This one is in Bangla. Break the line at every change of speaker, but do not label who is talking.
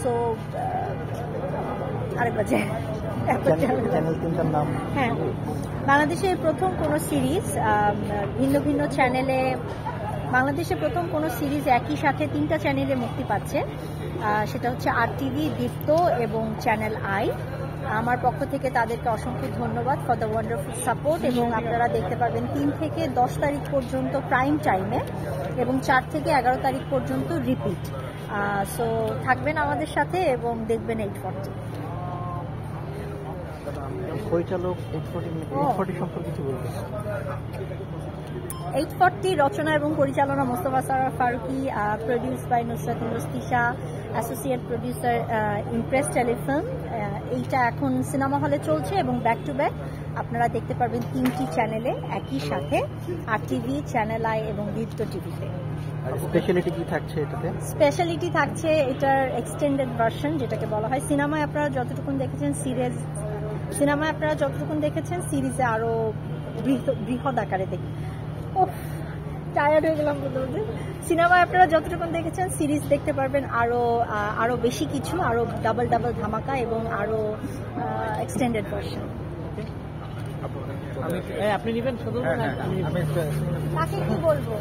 সো আরেকবার যে
চ্যানেল তিনটার নাম।
হ্যাঁ, বাংলাদেশের প্রথম কোনো সিরিজ ভিন্ন ভিন্ন চ্যানেলে, বাংলাদেশের প্রথম কোনো সিরিজ একই সাথে 3টা চ্যানেলে মুক্তি পাচ্ছে। সেটা হচ্ছে RTV, দীপ্ত এবং চ্যানেল আই। আমার পক্ষ থেকে তাদেরকে অসংখ্য ধন্যবাদ ফর দ্য ওয়ান্ডারফুল সাপোর্ট। এবং আপনারা দেখতে পারবেন 3 থেকে 10 তারিখ পর্যন্ত প্রাইম টাইমে এবং 4 থেকে 11 তারিখ পর্যন্ত রিপিট। সো থাকবেন আমাদের সাথে এবং দেখবেন 840।
পরিচালক 840 সম্পর্কে কিছু বলবেন?
840 রচনা এবং পরিচালনা Mostofa Sarwar Farooki, produce by Nusrat Tisha, associate producer Impress Telefilm. এইটা এখন সিনেমা হলে চলছে এবং ব্যাক টু ব্যাক আপনারা দেখতে পারবেন 3টি চ্যানেলে একই সাথে, RTV, চ্যানেল আই এবং দীপ্ত টিভিতে।
স্পেশালিটি কি থাকছে এটাতে?
স্পেশালিটি থাকছে এটার এক্সটেন্ডেড ভার্সন, যেটাকে বলা হয় সিনেমায় আপনারা যতটুকুন দেখেছেন সিরিজে আরো বৃহৎ আকারে দেখি। টায়ার্ড হয়ে গেলাম বলতে বলতে। সিনেমায় আপনারা যতটুকুন দেখেছেন সিরিজ দেখতে পারবেন আরো বেশি কিছু, আরো ডাবল ধামাকা এবং আরো এক্সটেন্ডেড ভার্সন।
আপনি নেবেন শুধু?
তাকে কি বলবো?